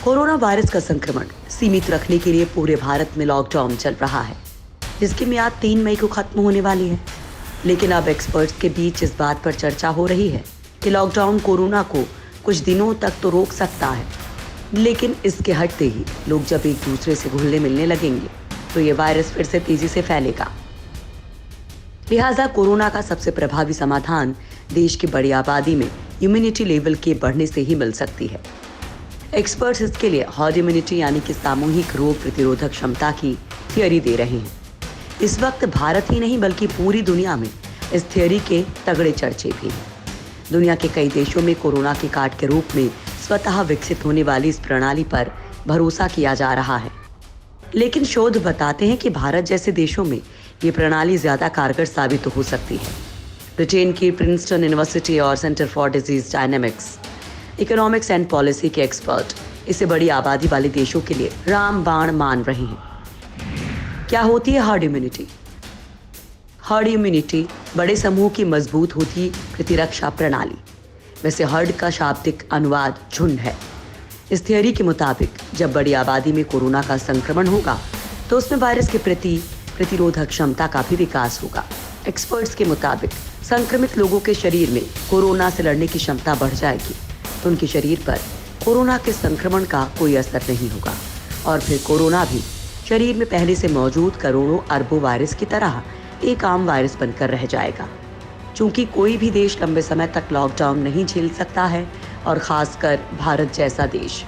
Corona virus का संक्रमण सीमित रखने के लिए पूरे भारत में लॉकडाउन चल रहा है, जिसकी मियाद 3 मई को खत्म होने वाली है। लेकिन अब एक्सपर्ट्स के बीच इस बात पर चर्चा हो रही है कि लॉकडाउन कोरोना को कुछ दिनों तक तो रोक सकता है, लेकिन इसके हटते ही लोग जब एक दूसरे से घुलने मिलने लगेंगे तो ये वायरस फिर से तेजी से फैलेगा। लिहाजा कोरोना का सबसे प्रभावी समाधान देश की बड़ी आबादी में इम्यूनिटी लेवल के बढ़ने से ही मिल सकती है। एक्सपर्ट्स इसके लिए हर्ड इम्यूनिटी यानी कि सामूहिक रोग प्रतिरोधक क्षमता की थियोरी दे रहे हैं। इस वक्त भारत ही नहीं बल्कि पूरी दुनिया में इस थियोरी के तगड़े चर्चे भी हैं। दुनिया के कई देशों में कोरोना के काट के रूप में स्वतः विकसित होने वाली इस प्रणाली पर भरोसा किया जा रहा है, लेकिन शोध बताते हैं कि भारत जैसे देशों में ये प्रणाली ज्यादा कारगर साबित हो सकती है। ब्रिटेन की प्रिंसटन यूनिवर्सिटी और centre for disease dynamics, economics and policy के एक्सपर्ट इसे बड़ी आबादी वाले देशों के लिए रामबाण मान रहे हैं। क्या होती है हर्ड इम्यूनिटी? हर्ड इम्यूनिटी बड़े समूह की मजबूत होती प्रतिरक्षा प्रणाली। वैसे हर्ड का शाब्दिक अनुवाद झुंड है। इस थियोरी के मुताबिक जब बड़ी आबादी में कोरोना का संक्रमण होगा तो उसमें वायरस के प्रति प्रतिरोधक क्षमता का भी विकास होगा। एक्सपर्ट्स के मुताबिक संक्रमित लोगों के शरीर में कोरोना से लड़ने की क्षमता बढ़ जाएगी तो उनके शरीर पर कोरोना के संक्रमण का कोई असर नहीं होगा और फिर कोरोना भी शरीर में पहले से मौजूद करोड़ों अरबों वायरस की तरह एक आम वायरस बनकर रह जाएगा। चूंकि कोई भी देश लंबे समय तक लॉकडाउन नहीं झेल सकता है और खासकर भारत जैसा देश,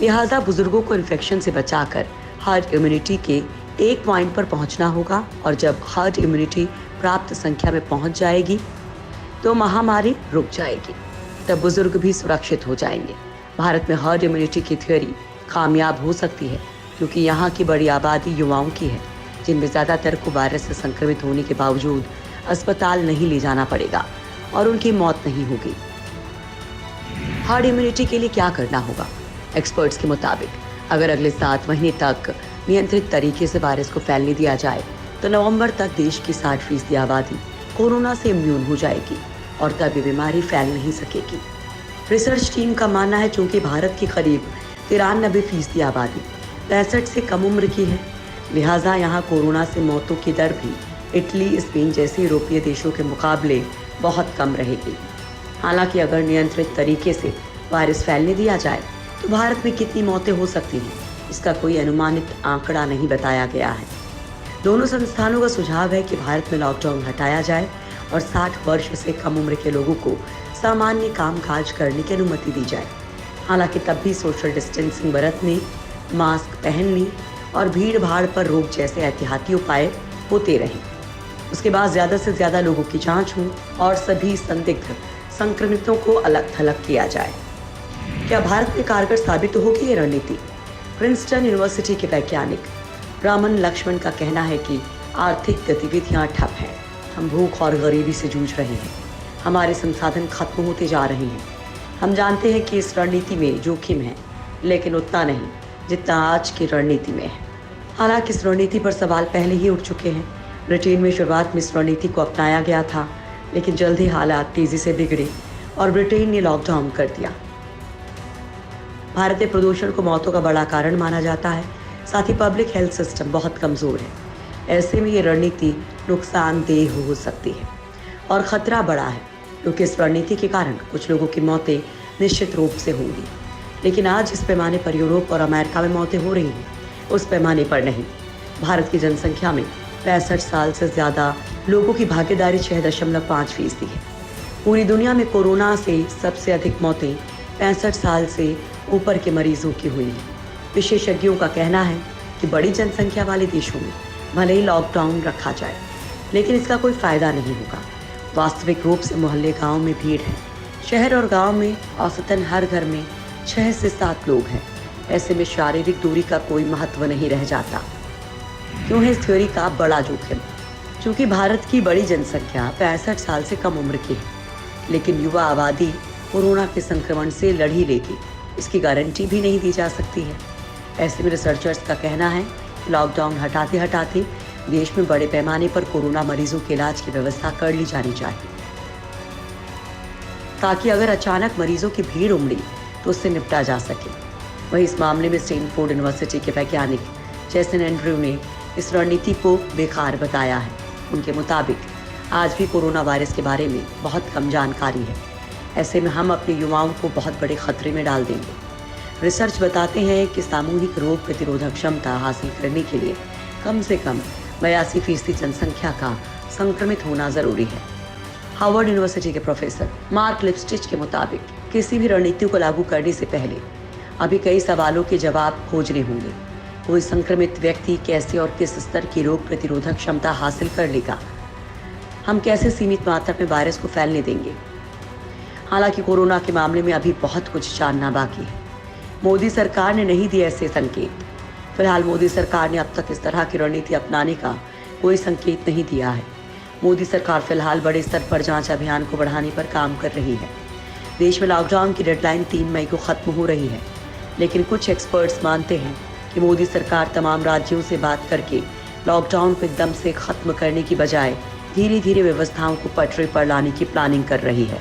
लिहाजा बुजुर्गों को इन्फेक्शन से बचाकर हर्ड इम्यूनिटी के एक पॉइंट पर पहुंचना होगा और जब हर्ड इम्यूनिटी प्राप्त संख्या में पहुंच जाएगी तो महामारी रुक जाएगी, तब बुजुर्ग भी सुरक्षित हो जाएंगे। भारत में हर्ड इम्यूनिटी की थ्योरी कामयाब हो सकती है क्योंकि यहाँ की बड़ी आबादी युवाओं की है, जिनमें ज़्यादातर को वायरस से संक्रमित होने के बावजूद अस्पताल नहीं ले जाना पड़ेगा और उनकी मौत नहीं होगी। हर्ड इम्यूनिटी के लिए क्या करना होगा? एक्सपर्ट्स के मुताबिक अगर अगले 7 महीने तक नियंत्रित तरीके से वायरस को फैलने दिया जाए तो नवंबर तक देश की 60% आबादी कोरोना से इम्यून हो जाएगी और तब ये बीमारी फैल नहीं सकेगी। रिसर्च टीम का मानना है चूंकि भारत की करीब 93% आबादी 65 से कम उम्र की है, लिहाजा यहाँ कोरोना से मौतों की दर भी इटली, स्पेन जैसे यूरोपीय देशों के मुकाबले बहुत कम रहेगी। हालांकि अगर नियंत्रित तरीके से वायरस फैलने दिया जाए तो भारत में कितनी मौतें हो सकती हैं, इसका कोई अनुमानित आंकड़ा नहीं बताया गया है। दोनों संस्थानों का सुझाव है कि भारत में लॉकडाउन हटाया जाए और 60 वर्ष से कम उम्र के लोगों को सामान्य कामकाज करने की अनुमति दी जाए। हालांकि तब भी सोशल डिस्टेंसिंग बरतने, मास्क पहनने और भीड़ भाड़ पर रोक जैसे एहतियाती उपाय होते रहें। उसके बाद ज़्यादा से ज़्यादा लोगों की जांच हो और सभी संदिग्ध संक्रमितों को अलग थलग किया जाए। क्या भारत में कारगर साबित होगी ये रणनीति? प्रिंसटन यूनिवर्सिटी के वैज्ञानिक रामन लक्ष्मण का कहना है कि आर्थिक गतिविधियां ठप हैं, हम भूख और गरीबी से जूझ रहे हैं, हमारे संसाधन खत्म होते जा रहे हैं। हम जानते हैं कि इस रणनीति में जोखिम है, लेकिन उतना नहीं जितना आज की रणनीति में है। हालांकि इस रणनीति पर सवाल पहले ही उठ चुके हैं। ब्रिटेन में शुरुआत में इस रणनीति को अपनाया गया था, लेकिन जल्द ही हालात तेजी से बिगड़े और ब्रिटेन ने लॉकडाउन कर दिया। भारत में प्रदूषण को मौतों का बड़ा कारण माना जाता है, साथ ही पब्लिक हेल्थ सिस्टम बहुत कमज़ोर है। ऐसे में ये रणनीति नुकसानदेह हो सकती है और ख़तरा बड़ा है क्योंकि इस रणनीति के कारण कुछ लोगों की मौतें निश्चित रूप से होंगी। लेकिन आज इस पैमाने पर यूरोप और अमेरिका में मौतें हो रही हैं, उस पैमाने पर नहीं। भारत की जनसंख्या में 65 साल से ज़्यादा लोगों की भागीदारी 6.5% है। पूरी दुनिया में कोरोना से सबसे अधिक मौतें 65 साल से ऊपर के मरीजों की हुई हैं। विशेषज्ञों का कहना है कि बड़ी जनसंख्या वाले देशों में भले ही लॉकडाउन रखा जाए, लेकिन इसका कोई फ़ायदा नहीं होगा। वास्तविक रूप से मोहल्ले गांव में भीड़ है। शहर और गांव में औसतन हर घर में 6 से 7 लोग हैं। ऐसे में शारीरिक दूरी का कोई महत्व नहीं रह जाता। क्यों है इस थ्योरी का बड़ा जोखिम? चूँकि भारत की बड़ी जनसंख्या 65 साल से कम उम्र की है, लेकिन युवा आबादी कोरोना के संक्रमण से लड़ ही लेगी, इसकी गारंटी भी नहीं दी जा सकती है। ऐसे में रिसर्चर्स का कहना है कि लॉकडाउन हटाते हटाते देश में बड़े पैमाने पर कोरोना मरीजों के इलाज की व्यवस्था कर ली जानी चाहिए, ताकि अगर अचानक मरीजों की भीड़ उमड़ी तो उससे निपटा जा सके। वहीं इस मामले में स्टैनफोर्ड यूनिवर्सिटी के वैज्ञानिक जैसन एंड्रयू ने इस रणनीति को बेकार बताया है। उनके मुताबिक आज भी कोरोना वायरस के बारे में बहुत कम जानकारी है। ऐसे में हम अपने युवाओं को बहुत बड़े खतरे में डाल देंगे। रिसर्च बताते हैं कि सामूहिक रोग प्रतिरोधक क्षमता हासिल करने के लिए कम से कम 82% जनसंख्या का संक्रमित होना जरूरी है। हार्वर्ड यूनिवर्सिटी के प्रोफेसर मार्क लिपस्टिच के मुताबिक किसी भी रणनीति को लागू करने से पहले अभी कई सवालों के जवाब खोजने होंगे। कोई संक्रमित व्यक्ति कैसे और किस स्तर की रोग प्रतिरोधक क्षमता हासिल कर लेगा? हम कैसे सीमित मात्रा में वायरस को फैलने देंगे? हालांकि कोरोना के मामले में अभी बहुत कुछ जानना बाकी है। मोदी सरकार ने नहीं दिए ऐसे संकेत। फिलहाल मोदी सरकार ने अब तक इस तरह की रणनीति अपनाने का कोई संकेत नहीं दिया है। मोदी सरकार फिलहाल बड़े स्तर पर जांच अभियान को बढ़ाने पर काम कर रही है। देश में लॉकडाउन की डेडलाइन 3 मई को खत्म हो रही है, लेकिन कुछ एक्सपर्ट्स मानते हैं कि मोदी सरकार तमाम राज्यों से बात करके लॉकडाउन को एकदम से खत्म करने की बजाय धीरे धीरे व्यवस्थाओं को पटरी पर लाने की प्लानिंग कर रही है।